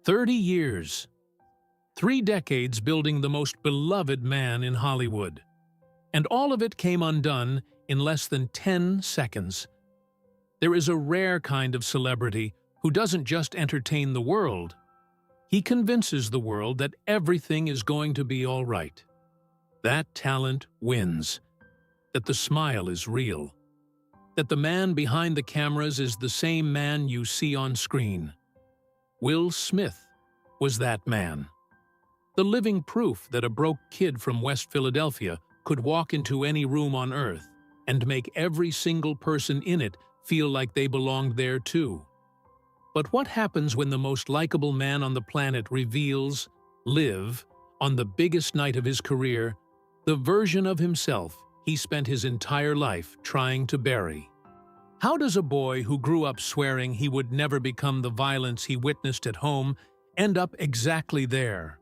30 years. 3 decades building the most beloved man in Hollywood. And all of it came undone in less than 10 seconds. There is a rare kind of celebrity who doesn't just entertain the world. He convinces the world that everything is going to be all right. That talent wins. That the smile is real. That the man behind the cameras is the same man you see on screen. Will Smith was that man. The living proof that a broke kid from West Philadelphia could walk into any room on Earth and make every single person in it feel like they belonged there too. But what happens when the most likable man on the planet reveals, live, on the biggest night of his career, the version of himself he spent his entire life trying to bury? How does a boy who grew up swearing he would never become the violence he witnessed at home end up exactly there,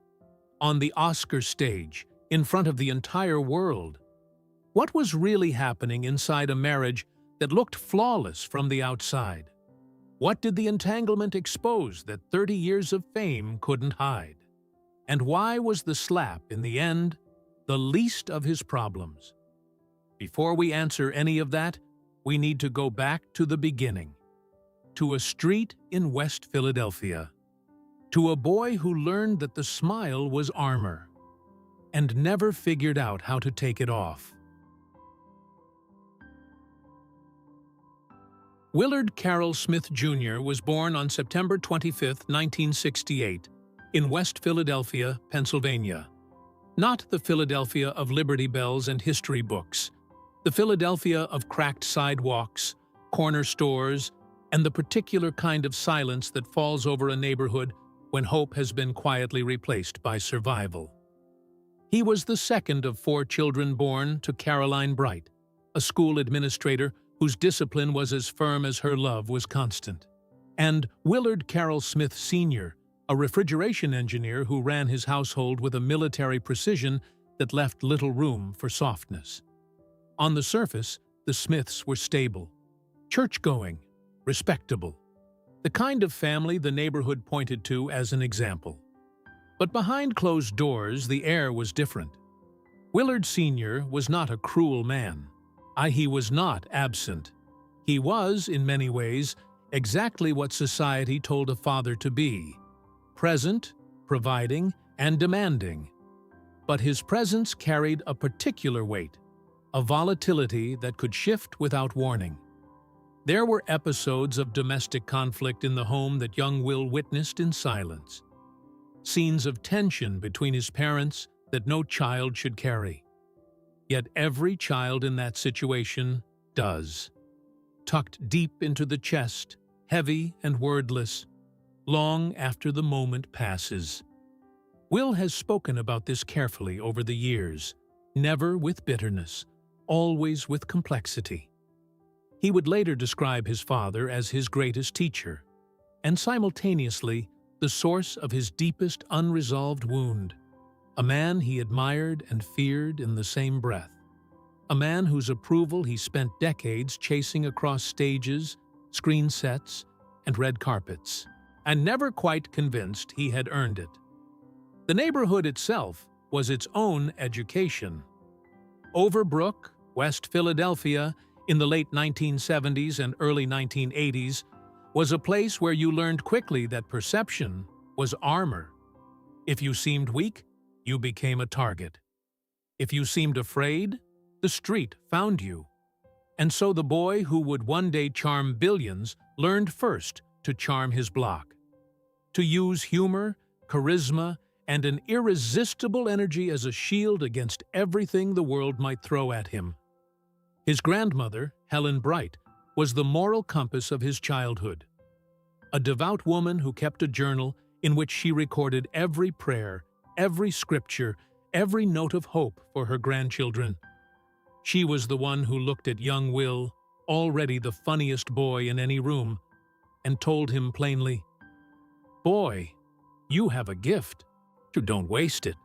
on the Oscar stage, in front of the entire world? What was really happening inside a marriage that looked flawless from the outside? What did the entanglement expose that 30 years of fame couldn't hide? And why was the slap, in the end, the least of his problems? Before we answer any of that, we need to go back to the beginning. To a street in West Philadelphia. To a boy who learned that the smile was armor, and never figured out how to take it off. Willard Carroll Smith Jr. was born on September 25, 1968, in West Philadelphia, Pennsylvania. Not the Philadelphia of Liberty Bells and history books, the Philadelphia of cracked sidewalks, corner stores, and the particular kind of silence that falls over a neighborhood when hope has been quietly replaced by survival. He was the second of 4 children born to Caroline Bright, a school administrator whose discipline was as firm as her love was constant, and Willard Carroll Smith Sr., a refrigeration engineer who ran his household with a military precision that left little room for softness. On the surface, the Smiths were stable, church-going, respectable, the kind of family the neighborhood pointed to as an example. But behind closed doors, the air was different. Willard Sr. was not a cruel man. He was not absent. He was, in many ways, exactly what society told a father to be: present, providing, and demanding. But his presence carried a particular weight, a volatility that could shift without warning. There were episodes of domestic conflict in the home that young Will witnessed in silence. Scenes of tension between his parents that no child should carry. Yet every child in that situation does. Tucked deep into the chest, heavy and wordless, long after the moment passes. Will has spoken about this carefully over the years, never with bitterness, always with complexity. He would later describe his father as his greatest teacher, and simultaneously the source of his deepest unresolved wound. A man he admired and feared in the same breath. A man whose approval he spent decades chasing across stages, screen sets, and red carpets, and never quite convinced he had earned it. The neighborhood itself was its own education. Overbrook, West Philadelphia, in the late 1970s and early 1980s, was a place where you learned quickly that perception was armor. If you seemed weak, you became a target. If you seemed afraid, the street found you. And so the boy who would one day charm billions learned first to charm his block. To use humor, charisma, and an irresistible energy as a shield against everything the world might throw at him. His grandmother, Helen Bright, was the moral compass of his childhood. A devout woman who kept a journal in which she recorded every prayer, every scripture, every note of hope for her grandchildren. She was the one who looked at young Will, already the funniest boy in any room, and told him plainly, "Boy, you have a gift. Don't waste it."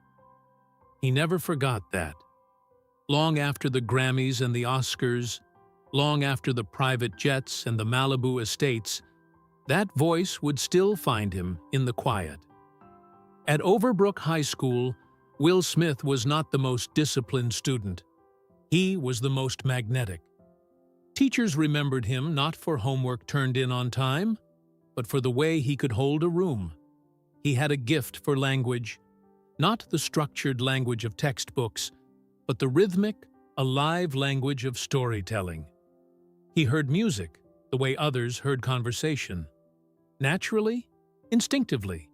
He never forgot that. Long after the Grammys and the Oscars, long after the private jets and the Malibu estates, that voice would still find him in the quiet. At Overbrook High School, Will Smith was not the most disciplined student. He was the most magnetic. Teachers remembered him not for homework turned in on time, but for the way he could hold a room. He had a gift for language, not the structured language of textbooks, but the rhythmic, alive language of storytelling. He heard music the way others heard conversation. Naturally, instinctively,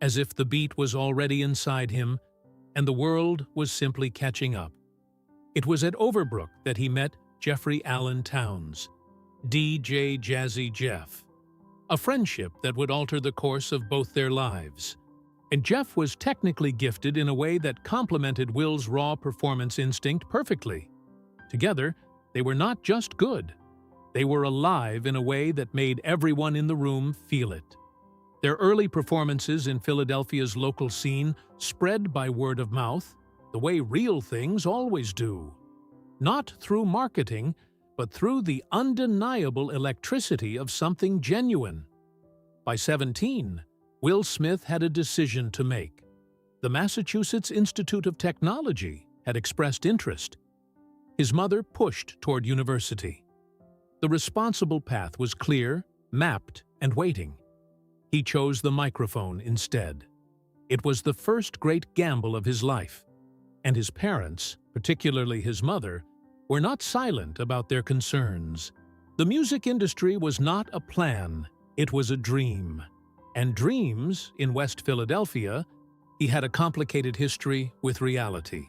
as if the beat was already inside him and the world was simply catching up. It was at Overbrook that he met Jeffrey Allen Towns, DJ Jazzy Jeff, a friendship that would alter the course of both their lives. And Jeff was technically gifted in a way that complemented Will's raw performance instinct perfectly. Together, they were not just good. They were alive in a way that made everyone in the room feel it. Their early performances in Philadelphia's local scene spread by word of mouth, the way real things always do. Not through marketing, but through the undeniable electricity of something genuine. By 17, Will Smith had a decision to make. The Massachusetts Institute of Technology had expressed interest. His mother pushed toward university. The responsible path was clear, mapped, and waiting. He chose the microphone instead. It was the first great gamble of his life, and his parents, particularly his mother, were not silent about their concerns. The music industry was not a plan, it was a dream. And dreams, in West Philadelphia, he had a complicated history with reality.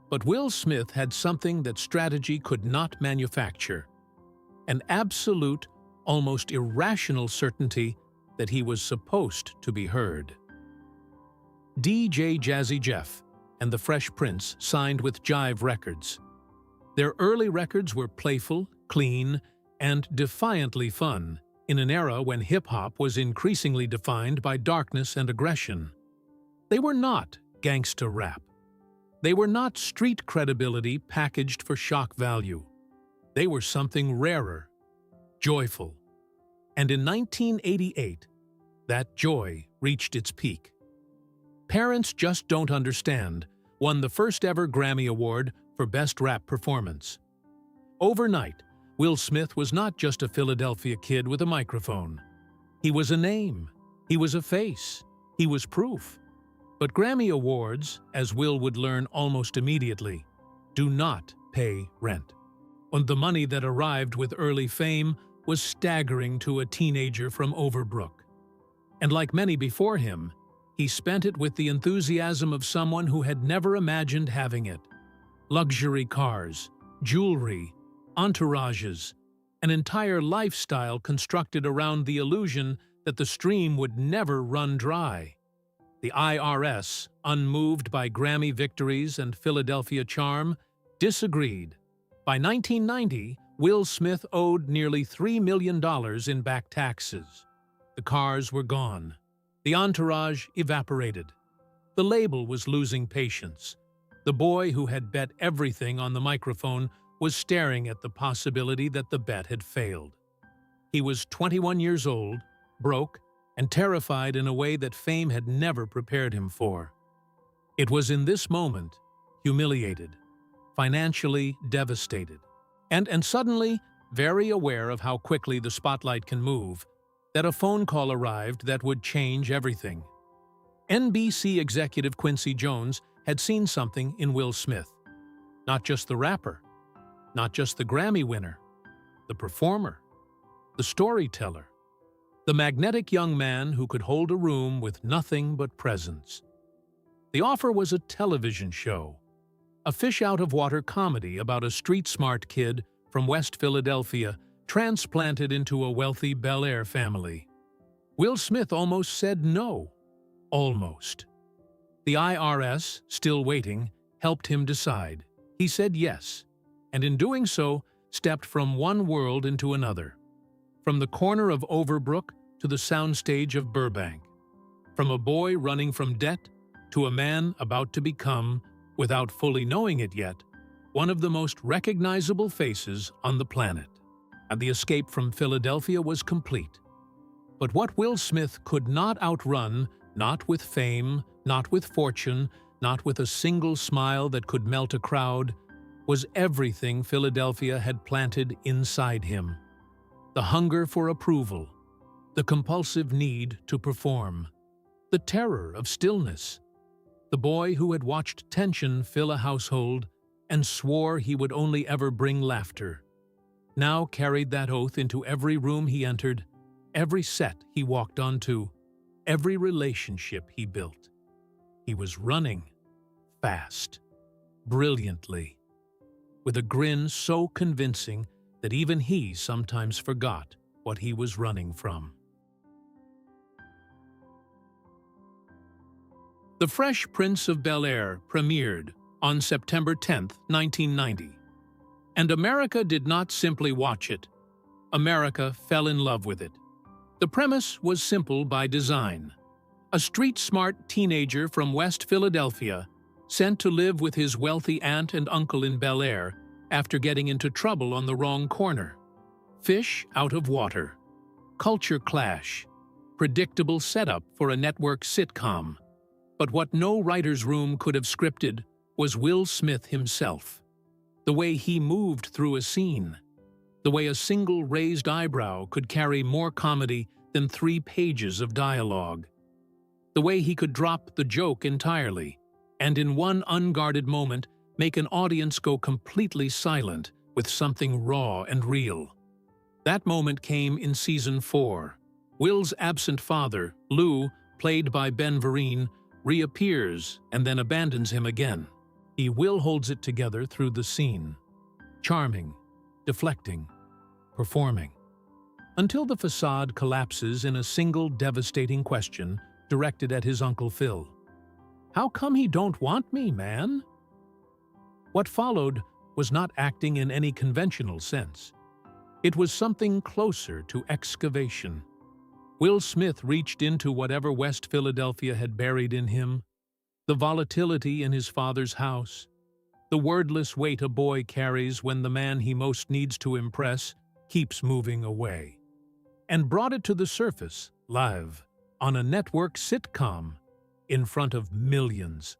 But Will Smith had something that strategy could not manufacture. An absolute, almost irrational certainty that he was supposed to be heard. DJ Jazzy Jeff and the Fresh Prince signed with Jive Records. Their early records were playful, clean, and defiantly fun in an era when hip-hop was increasingly defined by darkness and aggression. They were not gangsta rap. They were not street credibility packaged for shock value. They were something rarer, joyful. And in 1988, that joy reached its peak. Parents Just Don't Understand won the first-ever Grammy Award for Best Rap Performance. Overnight, Will Smith was not just a Philadelphia kid with a microphone. He was a name. He was a face. He was proof. But Grammy Awards, as Will would learn almost immediately, do not pay rent. And the money that arrived with early fame was staggering to a teenager from Overbrook. And like many before him, he spent it with the enthusiasm of someone who had never imagined having it. Luxury cars, jewelry, entourages, an entire lifestyle constructed around the illusion that the stream would never run dry. The IRS, unmoved by Grammy victories and Philadelphia charm, disagreed. By 1990, Will Smith owed nearly $3 million in back taxes. The cars were gone. The entourage evaporated. The label was losing patience. The boy who had bet everything on the microphone was staring at the possibility that the bet had failed. He was 21 years old, broke, and terrified in a way that fame had never prepared him for. It was in this moment, humiliated, financially devastated, and suddenly very aware of how quickly the spotlight can move, that a phone call arrived that would change everything. NBC executive Quincy Jones had seen something in Will Smith. Not just the rapper, not just the Grammy winner, the performer, the storyteller, the magnetic young man who could hold a room with nothing but presence. The offer was a television show, a fish-out-of-water comedy about a street-smart kid from West Philadelphia transplanted into a wealthy Bel-Air family. Will Smith almost said no. Almost. The IRS, still waiting, helped him decide. He said yes, and in doing so, stepped from one world into another. From the corner of Overbrook to the soundstage of Burbank. From a boy running from debt to a man about to become, without fully knowing it yet, one of the most recognizable faces on the planet. And the escape from Philadelphia was complete. But what Will Smith could not outrun, not with fame, not with fortune, not with a single smile that could melt a crowd, was everything Philadelphia had planted inside him. The hunger for approval, the compulsive need to perform, the terror of stillness. The boy who had watched tension fill a household and swore he would only ever bring laughter, now carried that oath into every room he entered, every set he walked onto, every relationship he built. He was running, fast, brilliantly, with a grin so convincing that even he sometimes forgot what he was running from. The Fresh Prince of Bel-Air premiered on September 10, 1990. And America did not simply watch it. America fell in love with it. The premise was simple by design. A street-smart teenager from West Philadelphia, sent to live with his wealthy aunt and uncle in Bel-Air after getting into trouble on the wrong corner. Fish out of water. Culture clash. Predictable setup for a network sitcom. But what no writer's room could have scripted was Will Smith himself. The way he moved through a scene. The way a single raised eyebrow could carry more comedy than 3 pages of dialogue. The way he could drop the joke entirely, and in one unguarded moment make an audience go completely silent with something raw and real. That moment came in Season 4. Will's absent father, Lou, played by Ben Vereen, reappears and then abandons him again. Will holds it together through the scene. Charming, deflecting, performing. Until the facade collapses in a single devastating question directed at his Uncle Phil. "How come he don't want me, man?" What followed was not acting in any conventional sense. It was something closer to excavation. Will Smith reached into whatever West Philadelphia had buried in him, the volatility in his father's house, the wordless weight a boy carries when the man he most needs to impress keeps moving away, and brought it to the surface, live, on a network sitcom, in front of millions.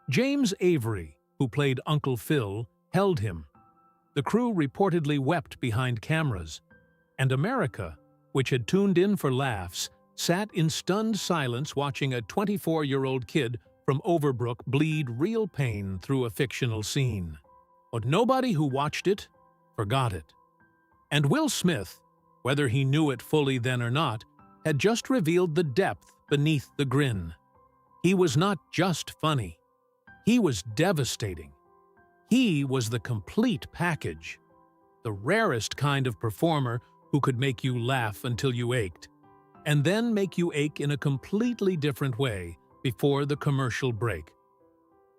James Avery, who played Uncle Phil, held him. The crew reportedly wept behind cameras, and America, which had tuned in for laughs, sat in stunned silence watching a 24-year-old kid from Overbrook bleed real pain through a fictional scene. But nobody who watched it forgot it. And Will Smith, whether he knew it fully then or not, had just revealed the depth beneath the grin. He was not just funny. He was devastating. He was the complete package, the rarest kind of performer who could make you laugh until you ached, and then make you ache in a completely different way before the commercial break.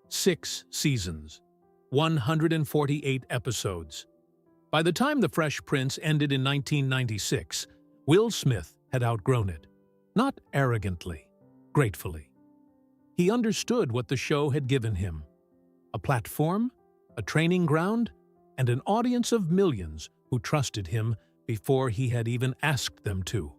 6 seasons, 148 episodes. By the time The Fresh Prince ended in 1996, Will Smith had outgrown it. Not arrogantly, gratefully. He understood what the show had given him. A platform, a training ground, and an audience of millions who trusted him before he had even asked them to.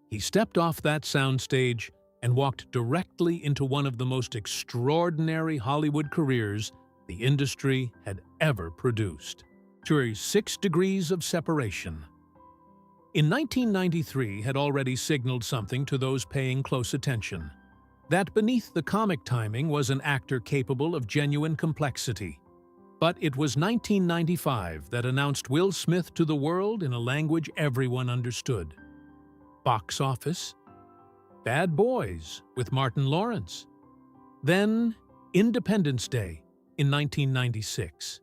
He stepped off that soundstage and walked directly into one of the most extraordinary Hollywood careers the industry had ever produced. Through 6 degrees of separation. In 1993 had already signaled something to those paying close attention. That beneath the comic timing was an actor capable of genuine complexity. But it was 1995 that announced Will Smith to the world in a language everyone understood. Box office, Bad Boys with Martin Lawrence. Then Independence Day in 1996.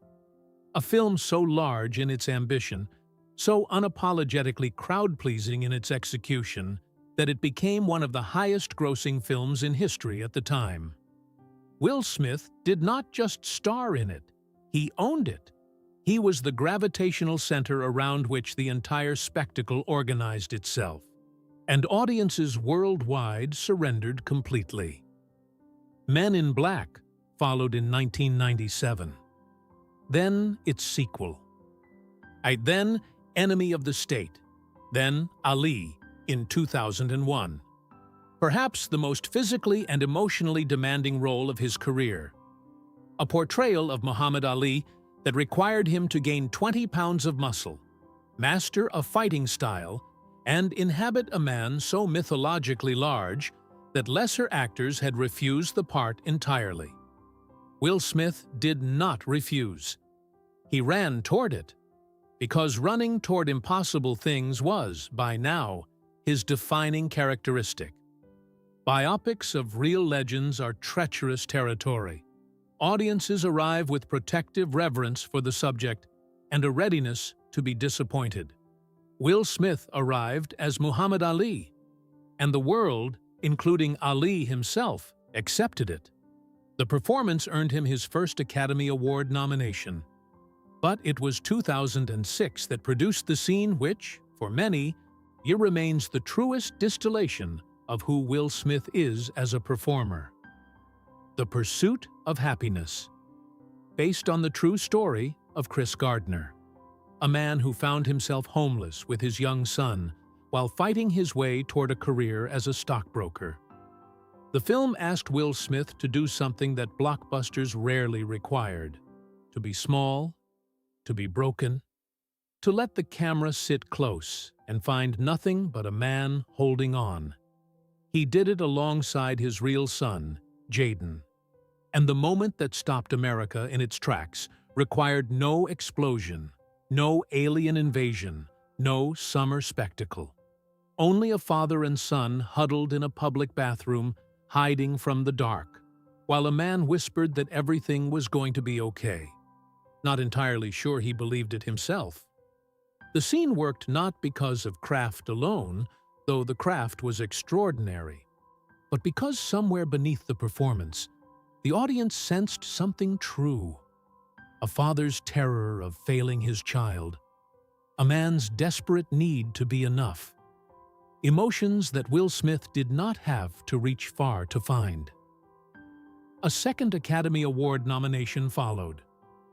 A film so large in its ambition, so unapologetically crowd-pleasing in its execution, that it became one of the highest-grossing films in history at the time. Will Smith did not just star in it, he owned it. He was the gravitational center around which the entire spectacle organized itself, and audiences worldwide surrendered completely. Men in Black followed in 1997. Then its sequel. Then Enemy of the State. Then Ali, in 2001. Perhaps the most physically and emotionally demanding role of his career. A portrayal of Muhammad Ali that required him to gain 20 pounds of muscle, master a fighting style, and inhabit a man so mythologically large that lesser actors had refused the part entirely. Will Smith did not refuse. He ran toward it, because running toward impossible things was, by now, his defining characteristic. Biopics of real legends are treacherous territory. Audiences arrive with protective reverence for the subject and a readiness to be disappointed. Will Smith arrived as Muhammad Ali, and the world, including Ali himself, accepted it. The performance earned him his first Academy Award nomination. But it was 2006 that produced the scene which, for many, remains the truest distillation of who Will Smith is as a performer. The Pursuit of Happiness, based on the true story of Chris Gardner, a man who found himself homeless with his young son while fighting his way toward a career as a stockbroker. The film asked Will Smith to do something that blockbusters rarely required: to be small, to be broken, to let the camera sit close and find nothing but a man holding on. He did it alongside his real son, Jaden. And the moment that stopped America in its tracks required no explosion, no alien invasion, no summer spectacle. Only a father and son huddled in a public bathroom, hiding from the dark, while a man whispered that everything was going to be okay. Not entirely sure he believed it himself. The scene worked not because of craft alone, though the craft was extraordinary, but because somewhere beneath the performance, the audience sensed something true. A father's terror of failing his child, a man's desperate need to be enough. Emotions that Will Smith did not have to reach far to find. A second Academy Award nomination followed.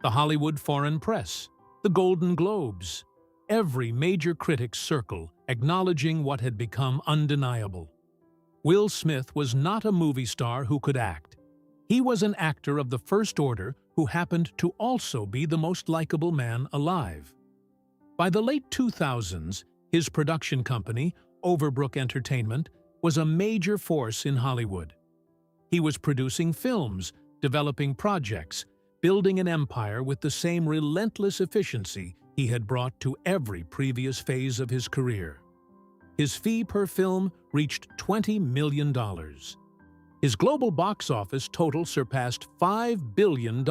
The Hollywood Foreign Press, the Golden Globes, every major critic's circle acknowledging what had become undeniable. Will Smith was not a movie star who could act. He was an actor of the first order who happened to also be the most likable man alive. By the late 2000s, his production company, Overbrook Entertainment, was a major force in Hollywood. He was producing films, developing projects, building an empire with the same relentless efficiency he had brought to every previous phase of his career. His fee per film reached $20 million. His global box office total surpassed $5 billion.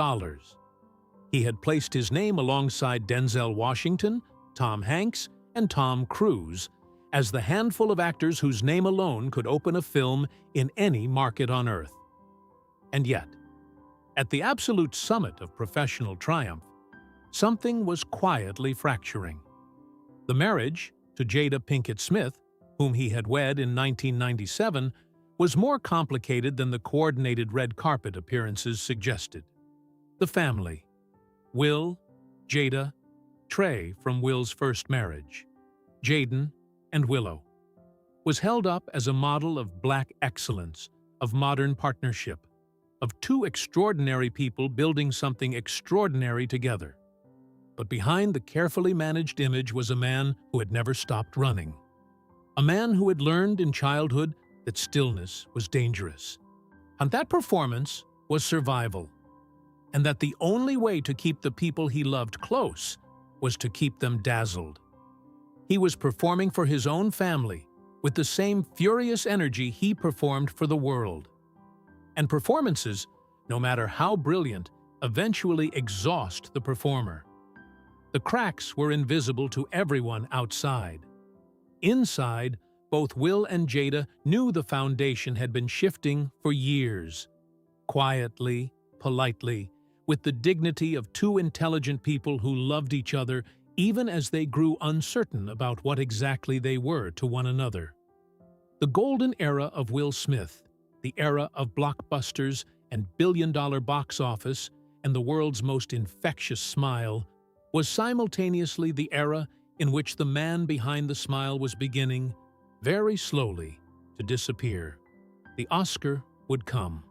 He had placed his name alongside Denzel Washington, Tom Hanks, and Tom Cruise as the handful of actors whose name alone could open a film in any market on earth. And yet, at the absolute summit of professional triumph, something was quietly fracturing. The marriage to Jada Pinkett Smith, whom he had wed in 1997, was more complicated than the coordinated red carpet appearances suggested. The family: Will, Jada, Trey from Will's first marriage, Jaden, and Willow, was held up as a model of Black excellence, of modern partnership, of two extraordinary people building something extraordinary together. But behind the carefully managed image was a man who had never stopped running. A man who had learned in childhood that stillness was dangerous, and that performance was survival, and that the only way to keep the people he loved close was to keep them dazzled. He was performing for his own family with the same furious energy he performed for the world. And performances, no matter how brilliant, eventually exhaust the performer. The cracks were invisible to everyone outside. Inside, both Will and Jada knew the foundation had been shifting for years. Quietly, politely, with the dignity of two intelligent people who loved each other even as they grew uncertain about what exactly they were to one another. The golden era of Will Smith, the era of blockbusters and billion-dollar box office and the world's most infectious smile, was simultaneously the era in which the man behind the smile was beginning, very slowly, to disappear. The Oscar would come.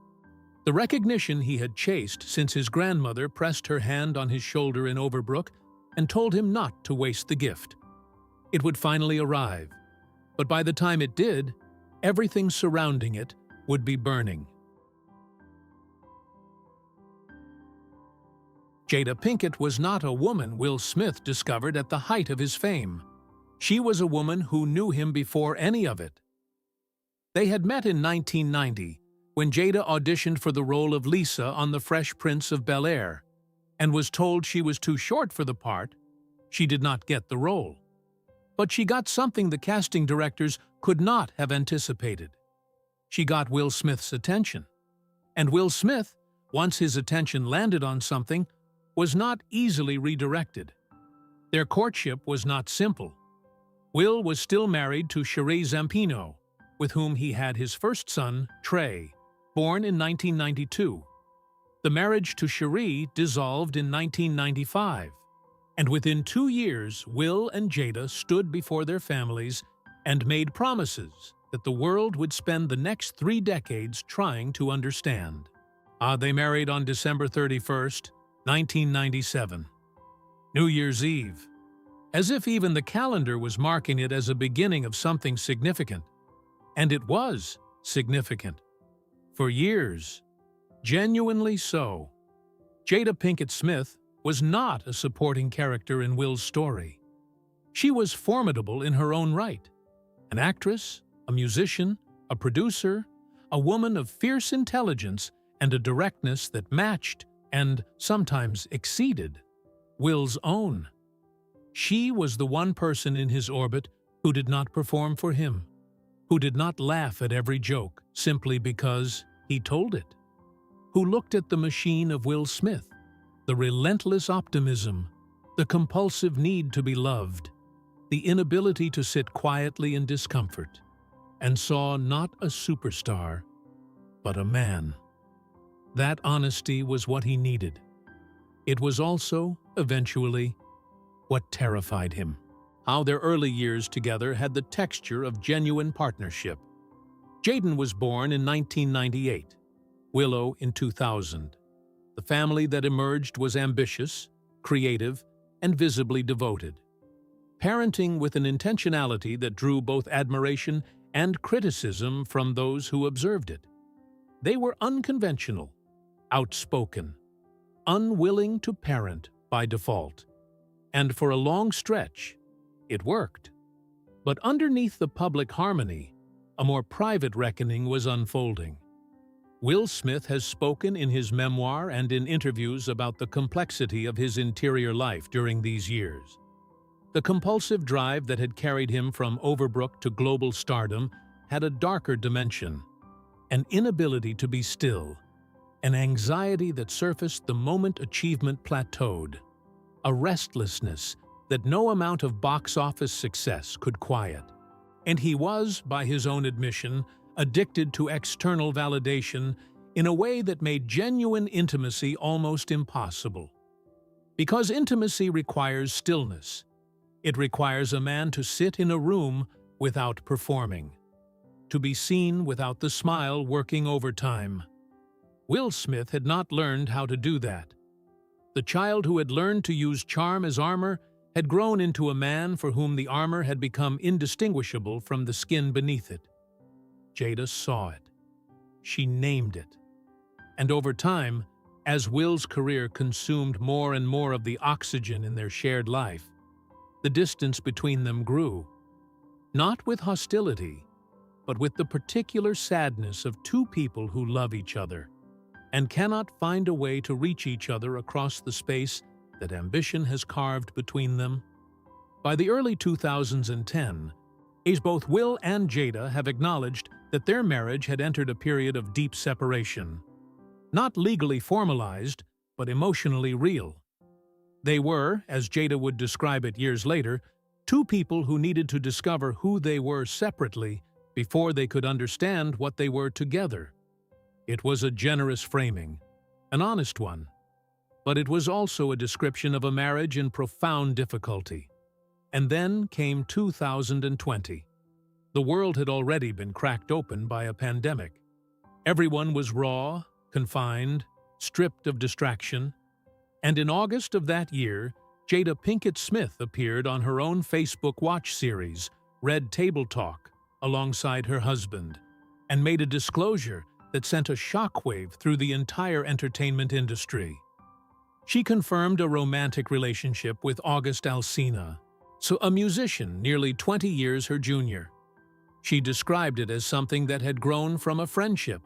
The recognition he had chased since his grandmother pressed her hand on his shoulder in Overbrook and told him not to waste the gift. It would finally arrive, but by the time it did, everything surrounding it would be burning. Jada Pinkett was not a woman Will Smith discovered at the height of his fame. She was a woman who knew him before any of it. They had met in 1990, when Jada auditioned for the role of Lisa on The Fresh Prince of Bel-Air, and was told she was too short for the part. She did not get the role. But she got something the casting directors could not have anticipated. She got Will Smith's attention. And Will Smith, once his attention landed on something, was not easily redirected. Their courtship was not simple. Will was still married to Cherie Zampino, with whom he had his first son, Trey, born in 1992. The marriage to Cherie dissolved in 1995, and within 2 years, Will and Jada stood before their families and made promises that the world would spend the next 3 decades trying to understand. They married on December 31st, 1997. New Year's Eve. As if even the calendar was marking it as a beginning of something significant. And it was significant. For years. Genuinely so. Jada Pinkett Smith was not a supporting character in Will's story. She was formidable in her own right. An actress, a musician, a producer, a woman of fierce intelligence and a directness that matched and sometimes exceeded Will's own. She was the one person in his orbit who did not perform for him, who did not laugh at every joke simply because he told it, who looked at the machine of Will Smith, the relentless optimism, the compulsive need to be loved, the inability to sit quietly in discomfort, and saw not a superstar, but a man. That honesty was what he needed. It was also, eventually, what terrified him. How their early years together had the texture of genuine partnership. Jaden was born in 1998, Willow in 2000. The family that emerged was ambitious, creative, and visibly devoted. Parenting with an intentionality that drew both admiration and criticism from those who observed it. They were unconventional, outspoken, unwilling to parent by default. And for a long stretch, it worked. But underneath the public harmony, a more private reckoning was unfolding. Will Smith has spoken in his memoir and in interviews about the complexity of his interior life during these years. The compulsive drive that had carried him from Overbrook to global stardom had a darker dimension, an inability to be still, an anxiety that surfaced the moment achievement plateaued, a restlessness that no amount of box office success could quiet. And he was, by his own admission, addicted to external validation in a way that made genuine intimacy almost impossible. Because intimacy requires stillness. It requires a man to sit in a room without performing, to be seen without the smile working overtime. Will Smith had not learned how to do that. The child who had learned to use charm as armor had grown into a man for whom the armor had become indistinguishable from the skin beneath it. Jada saw it. She named it. And over time, as Will's career consumed more and more of the oxygen in their shared life, the distance between them grew, not with hostility, but with the particular sadness of two people who love each other and cannot find a way to reach each other across the space that ambition has carved between them. By the early 2010s, both Will and Jada have acknowledged that their marriage had entered a period of deep separation. Not legally formalized, but emotionally real. They were, as Jada would describe it years later, two people who needed to discover who they were separately before they could understand what they were together. It was a generous framing, an honest one, but it was also a description of a marriage in profound difficulty. And then came 2020. The world had already been cracked open by a pandemic. Everyone was raw, confined, stripped of distraction, and in August of that year, Jada Pinkett Smith appeared on her own Facebook watch series, Red Table Talk, alongside her husband, and made a disclosure that sent a shockwave through the entire entertainment industry. She confirmed a romantic relationship with August Alsina, a musician nearly 20 years her junior. She described it as something that had grown from a friendship,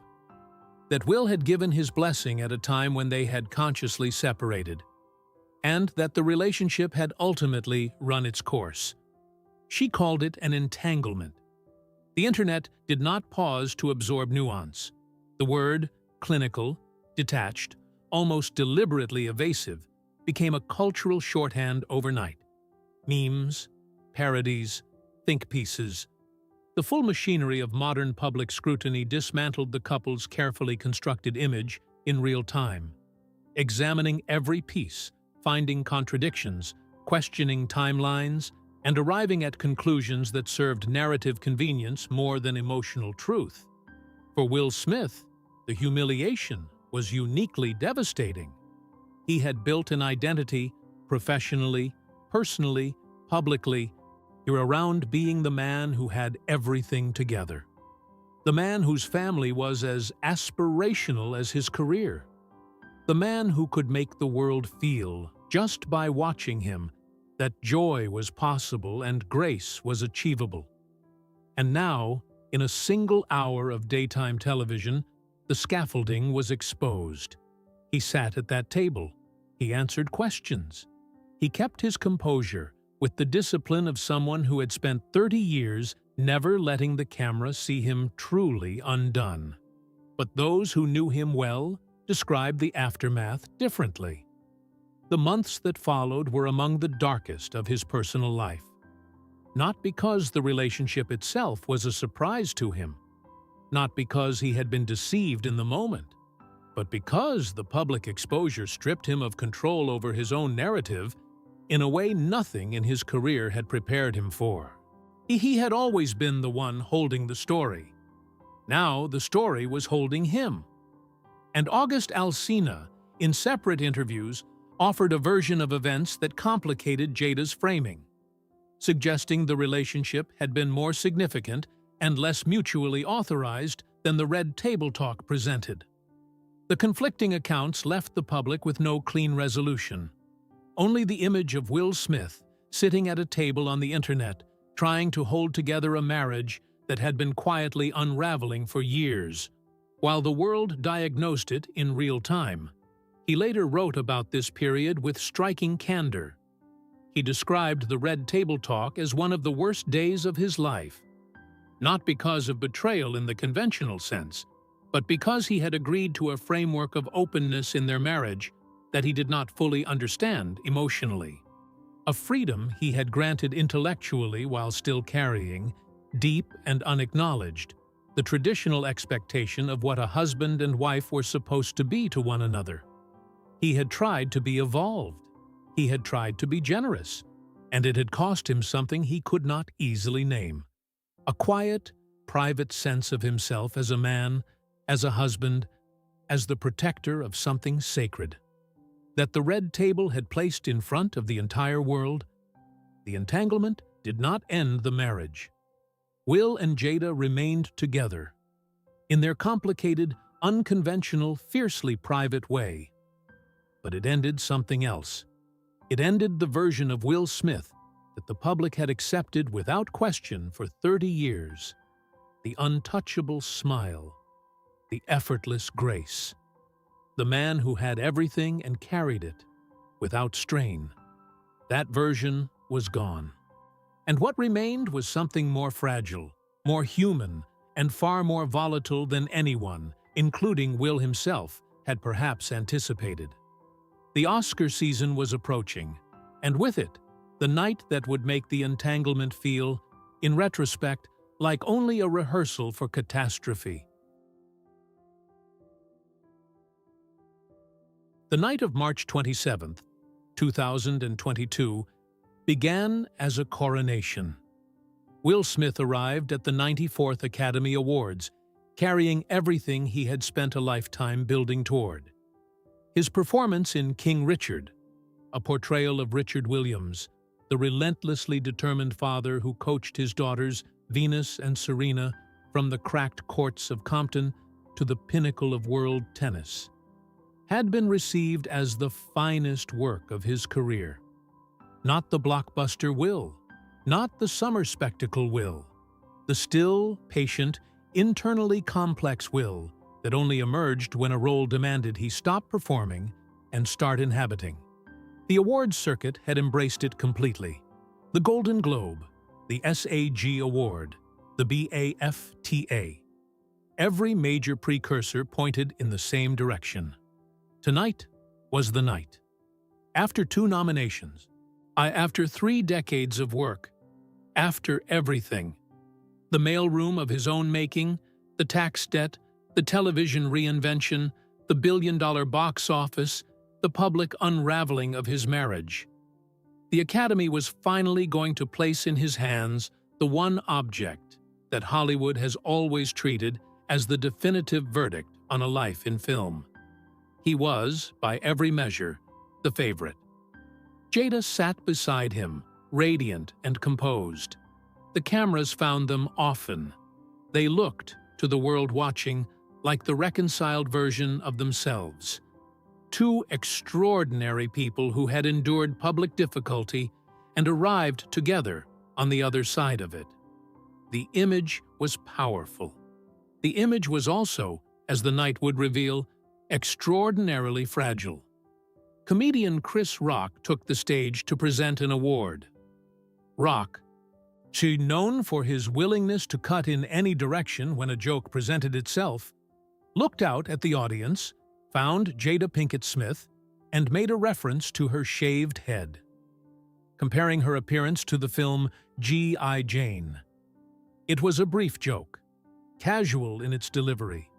that Will had given his blessing at a time when they had consciously separated, and that the relationship had ultimately run its course. She called it an entanglement. The internet did not pause to absorb nuance. The word, clinical, detached, almost deliberately evasive, became a cultural shorthand overnight. Memes, parodies, think pieces. The full machinery of modern public scrutiny dismantled the couple's carefully constructed image in real time, examining every piece, finding contradictions, questioning timelines, and arriving at conclusions that served narrative convenience more than emotional truth. For Will Smith, the humiliation was uniquely devastating. He had built an identity, professionally, personally, publicly, around being the man who had everything together. The man whose family was as aspirational as his career. The man who could make the world feel, just by watching him, that joy was possible and grace was achievable. And now, in a single hour of daytime television, the scaffolding was exposed. He sat at that table. He answered questions. He kept his composure, with the discipline of someone who had spent 30 years never letting the camera see him truly undone. But those who knew him well described the aftermath differently. The months that followed were among the darkest of his personal life. Not because the relationship itself was a surprise to him, not because he had been deceived in the moment, but because the public exposure stripped him of control over his own narrative in a way nothing in his career had prepared him for. He had always been the one holding the story. Now the story was holding him. And August Alsina, in separate interviews, offered a version of events that complicated Jada's framing, suggesting the relationship had been more significant and less mutually authorized than the Red Table Talk presented. The conflicting accounts left the public with no clean resolution. Only the image of Will Smith sitting at a table on the internet, trying to hold together a marriage that had been quietly unraveling for years, while the world diagnosed it in real time. He later wrote about this period with striking candor. He described the Red Table Talk as one of the worst days of his life, not because of betrayal in the conventional sense, but because he had agreed to a framework of openness in their marriage that he did not fully understand emotionally. A freedom he had granted intellectually while still carrying, deep and unacknowledged, the traditional expectation of what a husband and wife were supposed to be to one another. He had tried to be evolved. He had tried to be generous, and it had cost him something he could not easily name. A quiet, private sense of himself as a man, as a husband, as the protector of something sacred, that the Red Table had placed in front of the entire world. The entanglement did not end the marriage. Will and Jada remained together, in their complicated, unconventional, fiercely private way. But it ended something else. It ended the version of Will Smith that the public had accepted without question for 30 years. The untouchable smile, the effortless grace. The man who had everything and carried it without strain. That version was gone. And what remained was something more fragile, more human, and far more volatile than anyone, including Will himself, had perhaps anticipated. The Oscar season was approaching, and with it, the night that would make the entanglement feel, in retrospect, like only a rehearsal for catastrophe. The night of March 27, 2022, began as a coronation. Will Smith arrived at the 94th Academy Awards, carrying everything he had spent a lifetime building toward. His performance in King Richard, a portrayal of Richard Williams, the relentlessly determined father who coached his daughters, Venus and Serena, from the cracked courts of Compton to the pinnacle of world tennis, had been received as the finest work of his career. Not the blockbuster Will, not the summer spectacle Will, the still, patient, internally complex Will that only emerged when a role demanded he stop performing and start inhabiting. The awards circuit had embraced it completely. The Golden Globe, the SAG Award, the BAFTA. Every major precursor pointed in the same direction. Tonight was the night. After 2 nominations, after 3 decades of work, after everything, the mailroom of his own making, the tax debt, the television reinvention, the billion-dollar box office, the public unraveling of his marriage, the Academy was finally going to place in his hands the one object that Hollywood has always treated as the definitive verdict on a life in film. He was, by every measure, the favorite. Jada sat beside him, radiant and composed. The cameras found them often. They looked, to the world watching, like the reconciled version of themselves. 2 extraordinary people who had endured public difficulty and arrived together on the other side of it. The image was powerful. The image was also, as the night would reveal, extraordinarily fragile. Comedian Chris Rock took the stage to present an award. Rock, known for his willingness to cut in any direction when a joke presented itself, looked out at the audience, found Jada Pinkett Smith, and made a reference to her shaved head, comparing her appearance to the film G.I. Jane. It was a brief joke, casual in its delivery,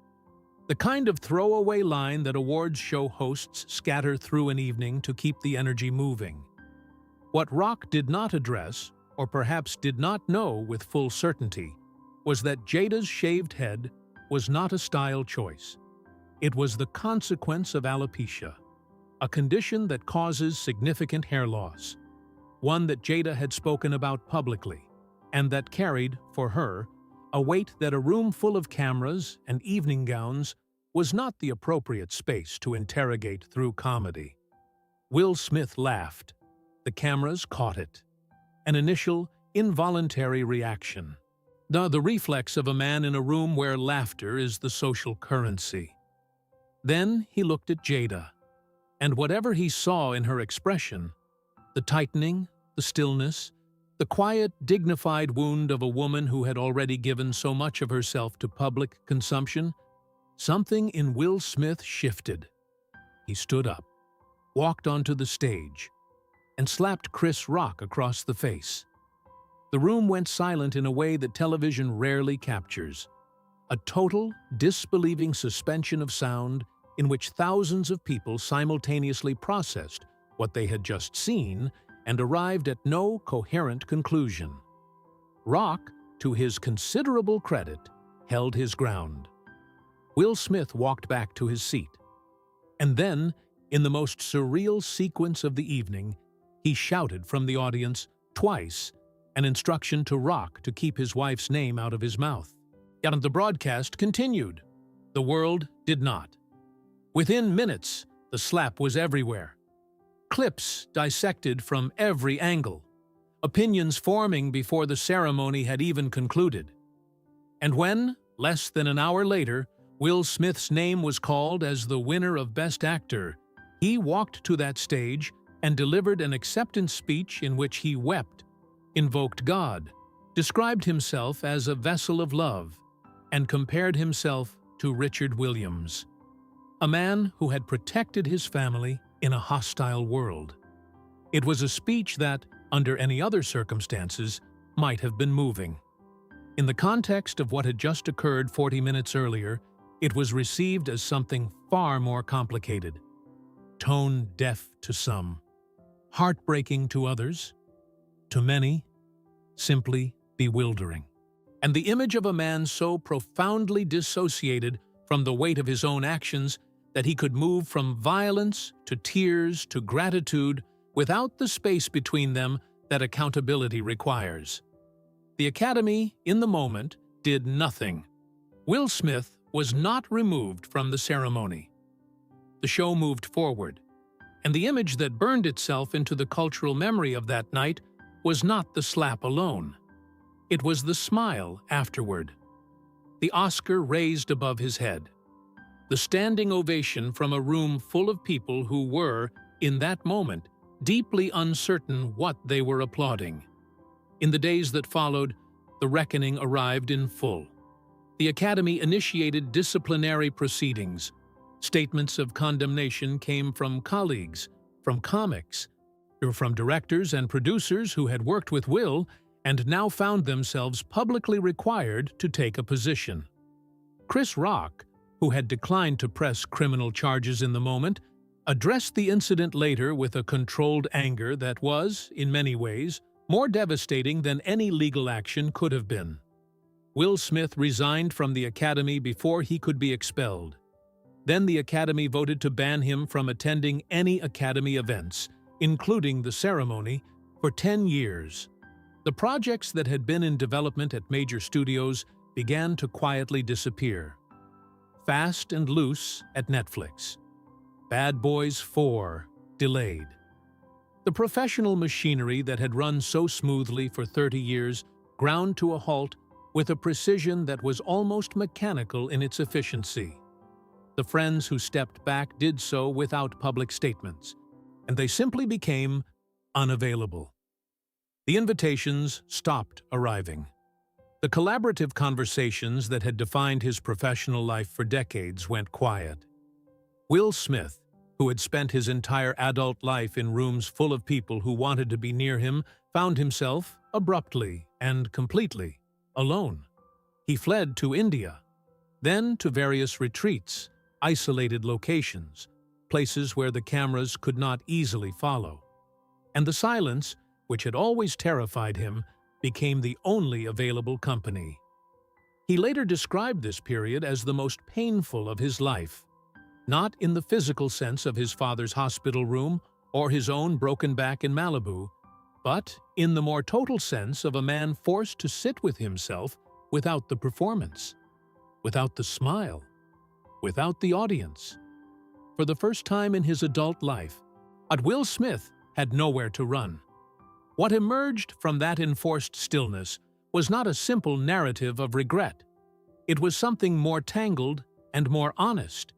the kind of throwaway line that awards show hosts scatter through an evening to keep the energy moving. What Rock did not address, or perhaps did not know with full certainty, was that Jada's shaved head was not a style choice. It was the consequence of alopecia, a condition that causes significant hair loss, one that Jada had spoken about publicly, and that carried, for her, a weight that a room full of cameras and evening gowns was not the appropriate space to interrogate through comedy. Will Smith laughed. The cameras caught it. An initial, involuntary reaction. The reflex of a man in a room where laughter is the social currency. Then he looked at Jada, and whatever he saw in her expression, the tightening, the stillness, the quiet, dignified wound of a woman who had already given so much of herself to public consumption, something in Will Smith shifted. He stood up, walked onto the stage, and slapped Chris Rock across the face. The room went silent in a way that television rarely captures. A total, disbelieving suspension of sound in which thousands of people simultaneously processed what they had just seen and arrived at no coherent conclusion. Rock, to his considerable credit, held his ground. Will Smith walked back to his seat. And then, in the most surreal sequence of the evening, he shouted from the audience, twice, an instruction to Rock to keep his wife's name out of his mouth. Yet the broadcast continued. The world did not. Within minutes, the slap was everywhere. Clips dissected from every angle, opinions forming before the ceremony had even concluded. And when, less than an hour later, Will Smith's name was called as the winner of Best Actor, he walked to that stage and delivered an acceptance speech in which he wept, invoked God, described himself as a vessel of love, and compared himself to Richard Williams, a man who had protected his family in a hostile world. It was a speech that, under any other circumstances, might have been moving. In the context of what had just occurred 40 minutes earlier, it was received as something far more complicated. Tone-deaf to some, heartbreaking to others, to many, simply bewildering. And the image of a man so profoundly dissociated from the weight of his own actions that he could move from violence to tears to gratitude without the space between them that accountability requires. The Academy, in the moment, did nothing. Will Smith was not removed from the ceremony. The show moved forward, and the image that burned itself into the cultural memory of that night was not the slap alone. It was the smile afterward, the Oscar raised above his head, the standing ovation from a room full of people who were, in that moment, deeply uncertain what they were applauding. In the days that followed, the reckoning arrived in full. The Academy initiated disciplinary proceedings. Statements of condemnation came from colleagues, from comics, from directors and producers who had worked with Will and now found themselves publicly required to take a position. Chris Rock, who had declined to press criminal charges in the moment, addressed the incident later with a controlled anger that was, in many ways, more devastating than any legal action could have been. Will Smith resigned from the Academy before he could be expelled. Then the Academy voted to ban him from attending any Academy events, including the ceremony, for 10 years. The projects that had been in development at major studios began to quietly disappear. Fast and Loose at Netflix. Bad Boys 4 delayed. The professional machinery that had run so smoothly for 30 years ground to a halt with a precision that was almost mechanical in its efficiency. The friends who stepped back did so without public statements, and they simply became unavailable. The invitations stopped arriving. The collaborative conversations that had defined his professional life for decades went quiet. Will Smith, who had spent his entire adult life in rooms full of people who wanted to be near him, found himself, abruptly and completely, alone. He fled to India, then to various retreats, isolated locations, places where the cameras could not easily follow. And the silence, which had always terrified him, became the only available company. He later described this period as the most painful of his life, not in the physical sense of his father's hospital room or his own broken back in Malibu, but in the more total sense of a man forced to sit with himself without the performance, without the smile, without the audience. For the first time in his adult life, Will Smith had nowhere to run. What emerged from that enforced stillness was not a simple narrative of regret. It was something more tangled and more honest.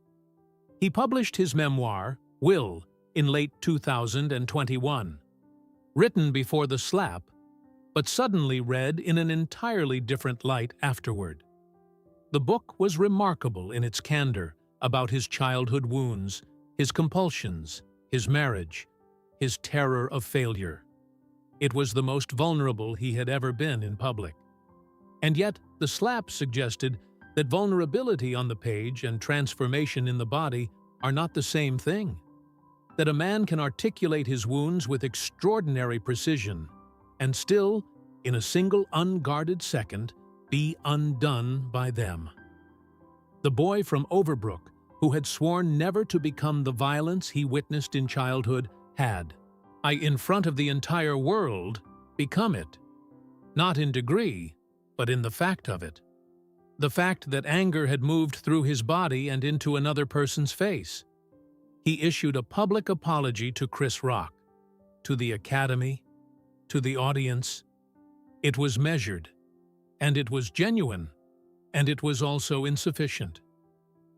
He published his memoir, Will, in late 2021. Written before the slap, but suddenly read in an entirely different light afterward. The book was remarkable in its candor about his childhood wounds, his compulsions, his marriage, his terror of failure. It was the most vulnerable he had ever been in public. And yet, the slap suggested that vulnerability on the page and transformation in the body are not the same thing. That a man can articulate his wounds with extraordinary precision, and still, in a single unguarded second, be undone by them. The boy from Overbrook, who had sworn never to become the violence he witnessed in childhood, had, in front of the entire world, become it. Not in degree, but in the fact of it. The fact that anger had moved through his body and into another person's face. He issued a public apology to Chris Rock, to the Academy, to the audience. It was measured, and it was genuine, and it was also insufficient.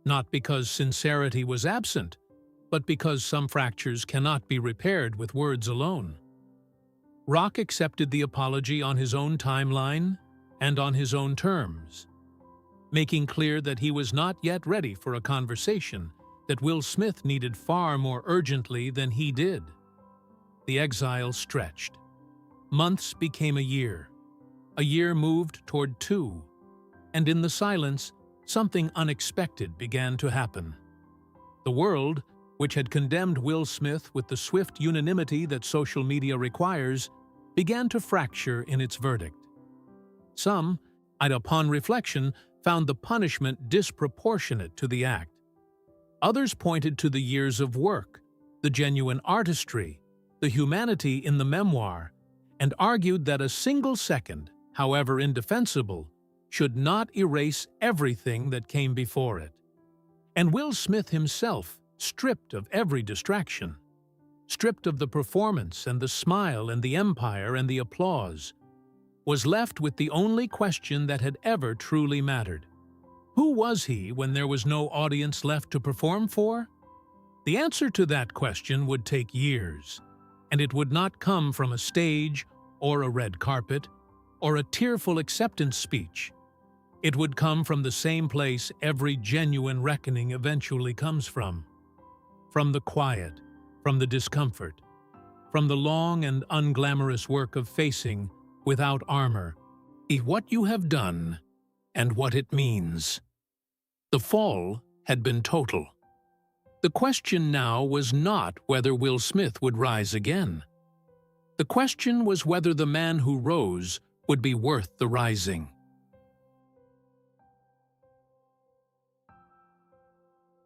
Not because sincerity was absent, but because some fractures cannot be repaired with words alone. Rock accepted the apology on his own timeline and on his own terms, making clear that he was not yet ready for a conversation that Will Smith needed far more urgently than he did. The exile stretched. Months became a year. A year moved toward 2, and in the silence, something unexpected began to happen. The world, which had condemned Will Smith with the swift unanimity that social media requires, began to fracture in its verdict. Some, and upon reflection, found the punishment disproportionate to the act. Others pointed to the years of work, the genuine artistry, the humanity in the memoir, and argued that a single second, however indefensible, should not erase everything that came before it. And Will Smith himself, stripped of every distraction, stripped of the performance and the smile and the empire and the applause, was left with the only question that had ever truly mattered. Who was he when there was no audience left to perform for? The answer to that question would take years, and it would not come from a stage or a red carpet or a tearful acceptance speech. It would come from the same place every genuine reckoning eventually comes from the quiet, from the discomfort, from the long and unglamorous work of facing, without armor, what you have done and what it means. The fall had been total. The question now was not whether Will Smith would rise again. The question was whether the man who rose would be worth the rising.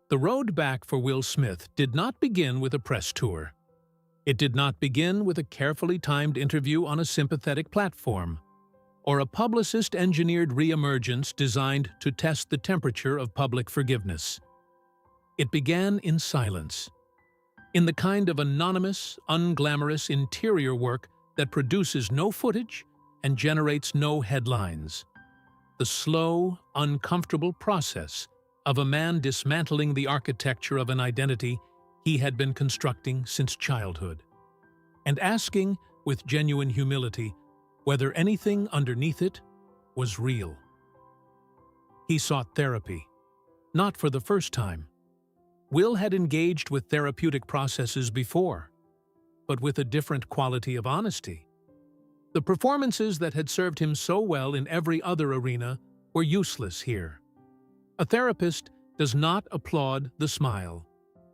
The road back for Will Smith did not begin with a press tour. It did not begin with a carefully timed interview on a sympathetic platform, or a publicist-engineered re-emergence designed to test the temperature of public forgiveness. It began in silence, in the kind of anonymous, unglamorous interior work that produces no footage and generates no headlines. The slow, uncomfortable process of a man dismantling the architecture of an identity he had been constructing since childhood, and asking, with genuine humility, whether anything underneath it was real. He sought therapy, not for the first time. Will had engaged with therapeutic processes before, but with a different quality of honesty. The performances that had served him so well in every other arena were useless here. A therapist does not applaud the smile.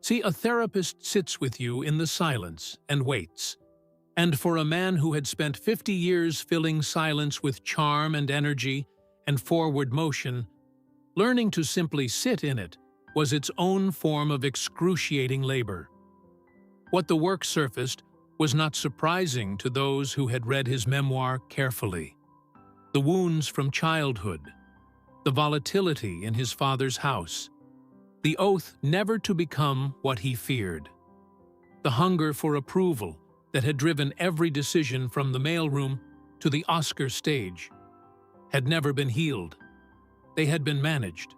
See, a therapist sits with you in the silence and waits. And for a man who had spent 50 years filling silence with charm and energy and forward motion, learning to simply sit in it was its own form of excruciating labor. What the work surfaced was not surprising to those who had read his memoir carefully. The wounds from childhood, the volatility in his father's house, the oath never to become what he feared, the hunger for approval that had driven every decision from the mailroom to the Oscar stage, had never been healed. They had been managed,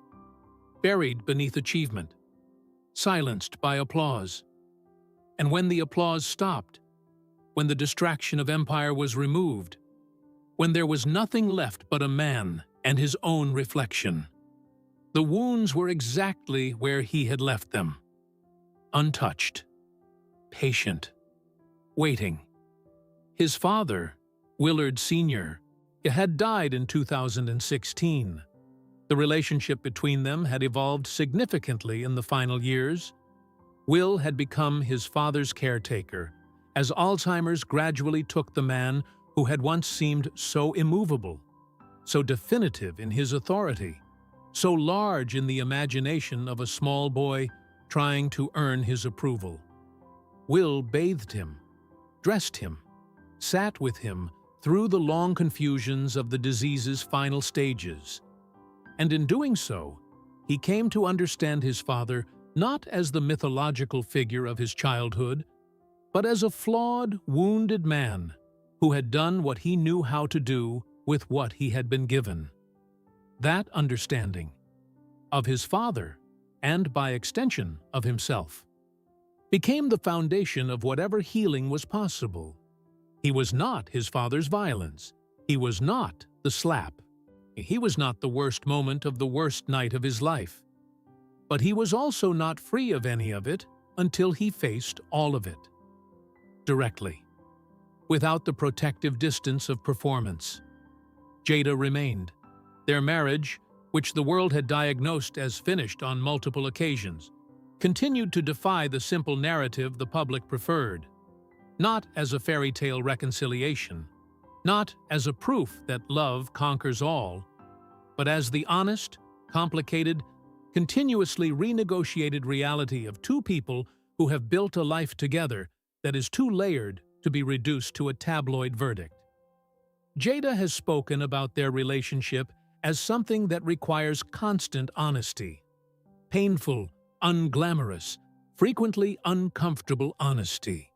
buried beneath achievement, silenced by applause. And when the applause stopped, when the distraction of empire was removed, when there was nothing left but a man and his own reflection, the wounds were exactly where he had left them, untouched, patient, waiting. His father, Willard Sr., had died in 2016. The relationship between them had evolved significantly in the final years. Will had become his father's caretaker, as Alzheimer's gradually took the man who had once seemed so immovable, so definitive in his authority, so large in the imagination of a small boy trying to earn his approval. Will bathed him, dressed him, sat with him through the long confusions of the disease's final stages. And in doing so, he came to understand his father not as the mythological figure of his childhood, but as a flawed, wounded man who had done what he knew how to do with what he had been given. That understanding of his father, and by extension of himself, became the foundation of whatever healing was possible. He was not his father's violence. He was not the slap. He was not the worst moment of the worst night of his life. But he was also not free of any of it until he faced all of it, directly, without the protective distance of performance. Jada remained. Their marriage, which the world had diagnosed as finished on multiple occasions, continued to defy the simple narrative the public preferred, not as a fairy tale reconciliation, not as a proof that love conquers all, but as the honest, complicated, continuously renegotiated reality of two people who have built a life together that is too layered to be reduced to a tabloid verdict. Jada has spoken about their relationship as something that requires constant honesty. Painful, unglamorous, frequently uncomfortable honesty,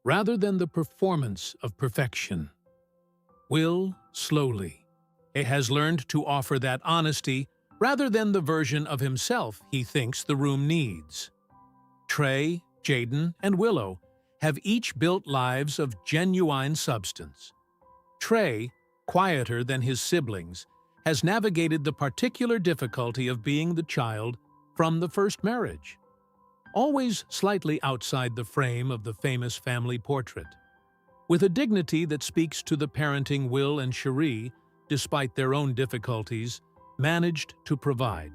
rather than the performance of perfection. Will, slowly, has learned to offer that honesty rather than the version of himself he thinks the room needs. Trey, Jaden, and Willow have each built lives of genuine substance. Trey, quieter than his siblings, has navigated the particular difficulty of being the child from the first marriage, always slightly outside the frame of the famous family portrait, with a dignity that speaks to the parenting Will and Cherie, despite their own difficulties, managed to provide.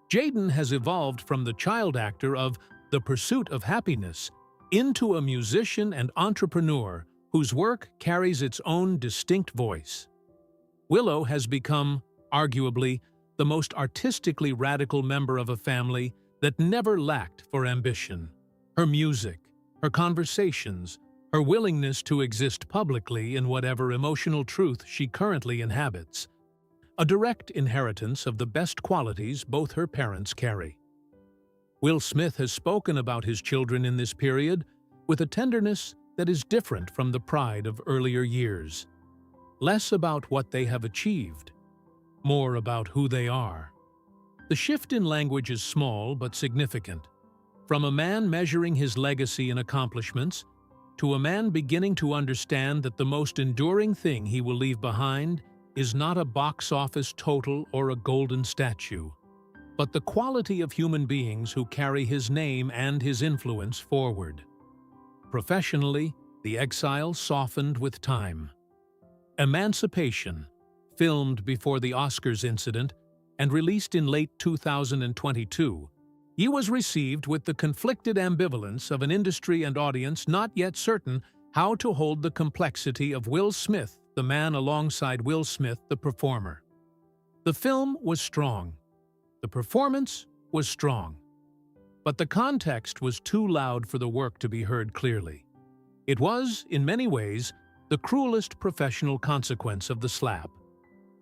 Jaden has evolved from the child actor of The Pursuit of Happiness into a musician and entrepreneur whose work carries its own distinct voice. Willow has become, arguably, the most artistically radical member of a family that never lacked for ambition. Her music, her conversations, her willingness to exist publicly in whatever emotional truth she currently inhabits, a direct inheritance of the best qualities both her parents carry. Will Smith has spoken about his children in this period with a tenderness that is different from the pride of earlier years. Less about what they have achieved, more about who they are. The shift in language is small but significant. From a man measuring his legacy and accomplishments, to a man beginning to understand that the most enduring thing he will leave behind is not a box office total or a golden statue, but the quality of human beings who carry his name and his influence forward. Professionally, the exile softened with time. Emancipation, filmed before the Oscars incident and released in late 2022, he was received with the conflicted ambivalence of an industry and audience not yet certain how to hold the complexity of Will Smith, the man alongside Will Smith, the performer. The film was strong. The performance was strong. But the context was too loud for the work to be heard clearly. It was, in many ways, the cruelest professional consequence of the slap.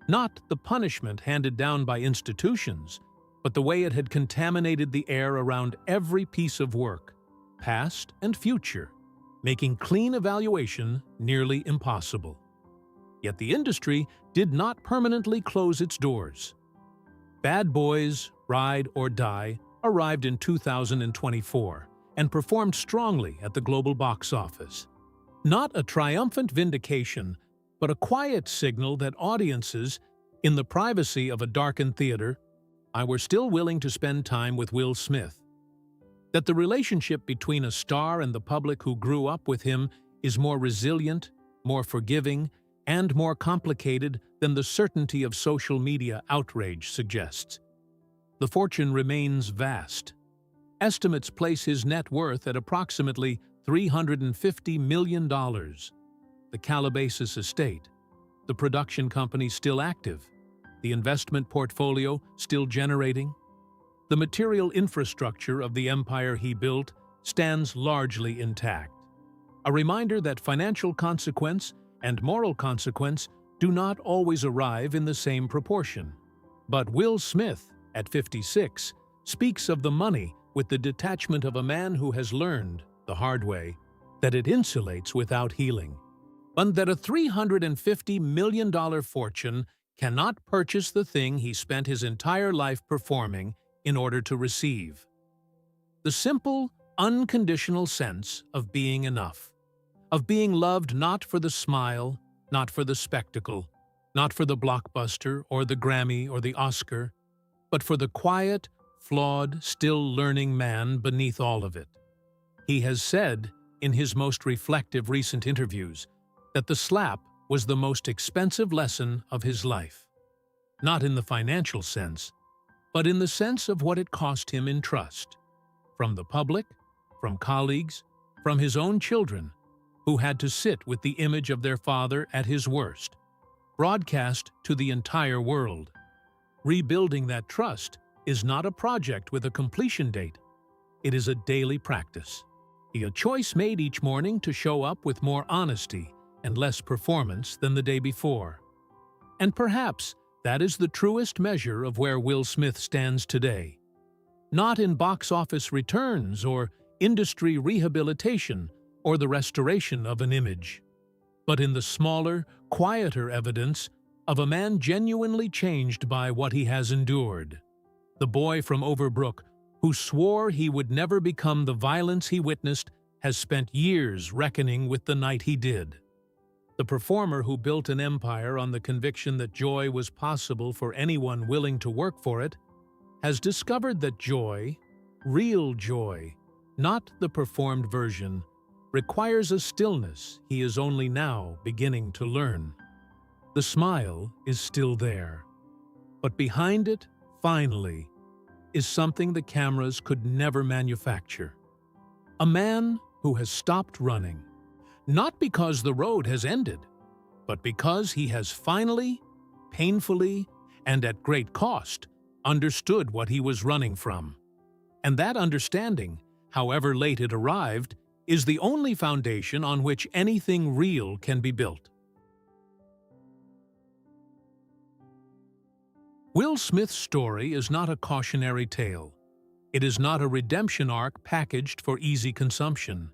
Not the punishment handed down by institutions, but the way it had contaminated the air around every piece of work, past and future, making clean evaluation nearly impossible. Yet the industry did not permanently close its doors. Bad Boys, Ride or Die arrived in 2024 and performed strongly at the global box office. Not a triumphant vindication, but a quiet signal that audiences, in the privacy of a darkened theater, were still willing to spend time with Will Smith. That the relationship between a star and the public who grew up with him is more resilient, more forgiving, and more complicated than the certainty of social media outrage suggests. The fortune remains vast. Estimates place his net worth at approximately $350 million. The Calabasas estate, the production company still active, the investment portfolio still generating. The material infrastructure of the empire he built stands largely intact. A reminder that financial consequence and moral consequence do not always arrive in the same proportion. But Will Smith, at 56, speaks of the money with the detachment of a man who has learned, the hard way, that it insulates without healing, and that a $350 million fortune cannot purchase the thing he spent his entire life performing in order to receive. The simple, unconditional sense of being enough, of being loved not for the smile, not for the spectacle, not for the blockbuster or the Grammy or the Oscar, but for the quiet, flawed, still learning man beneath all of it. He has said, in his most reflective recent interviews, that the slap was the most expensive lesson of his life. Not in the financial sense, but in the sense of what it cost him in trust. From the public, from colleagues, from his own children, who had to sit with the image of their father at his worst, broadcast to the entire world. Rebuilding that trust is not a project with a completion date. It is a daily practice. A choice made each morning to show up with more honesty and less performance than the day before. And perhaps that is the truest measure of where Will Smith stands today. Not in box office returns or industry rehabilitation or the restoration of an image, but in the smaller, quieter evidence of a man genuinely changed by what he has endured. The boy from Overbrook, who swore he would never become the violence he witnessed, has spent years reckoning with the night he did. The performer who built an empire on the conviction that joy was possible for anyone willing to work for it, has discovered that joy, real joy, not the performed version, requires a stillness he is only now beginning to learn. The smile is still there, but behind it, finally, is something the cameras could never manufacture. A man who has stopped running, not because the road has ended, but because he has finally, painfully, and at great cost, understood what he was running from. And that understanding, however late it arrived, is the only foundation on which anything real can be built. Will Smith's story is not a cautionary tale. It is not a redemption arc packaged for easy consumption.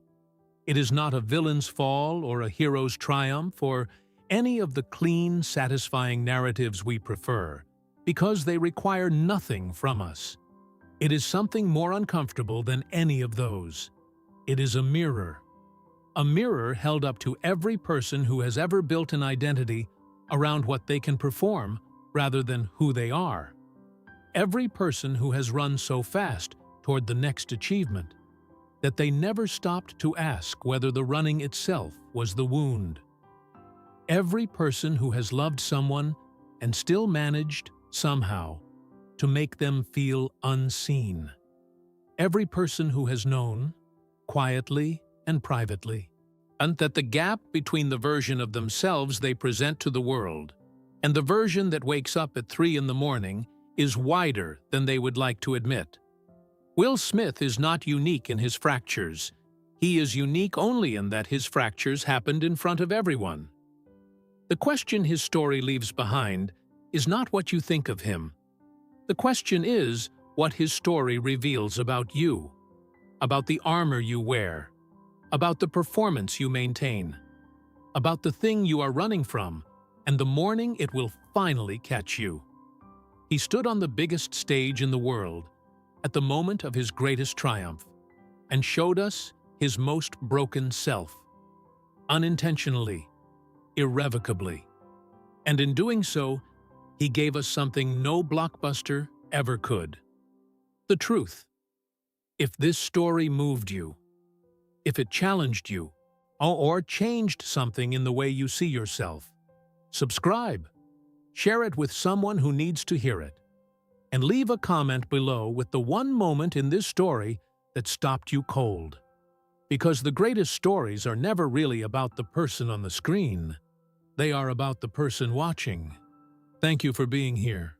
It is not a villain's fall or a hero's triumph or any of the clean, satisfying narratives we prefer, because they require nothing from us. It is something more uncomfortable than any of those. It is a mirror held up to every person who has ever built an identity around what they can perform rather than who they are. Every person who has run so fast toward the next achievement that they never stopped to ask whether the running itself was the wound. Every person who has loved someone and still managed, somehow, to make them feel unseen. Every person who has known, quietly and privately, and that the gap between the version of themselves they present to the world and the version that wakes up at 3 in the morning is wider than they would like to admit. Will Smith is not unique in his fractures. He is unique only in that his fractures happened in front of everyone. The question his story leaves behind is not what you think of him. The question is what his story reveals about you, about the armor you wear, about the performance you maintain, about the thing you are running from, and the morning it will finally catch you. He stood on the biggest stage in the world, at the moment of his greatest triumph, and showed us his most broken self, unintentionally, irrevocably. And in doing so, he gave us something no blockbuster ever could. The truth. If this story moved you, if it challenged you, or changed something in the way you see yourself, subscribe, share it with someone who needs to hear it, and leave a comment below with the one moment in this story that stopped you cold. Because the greatest stories are never really about the person on the screen. They are about the person watching. Thank you for being here.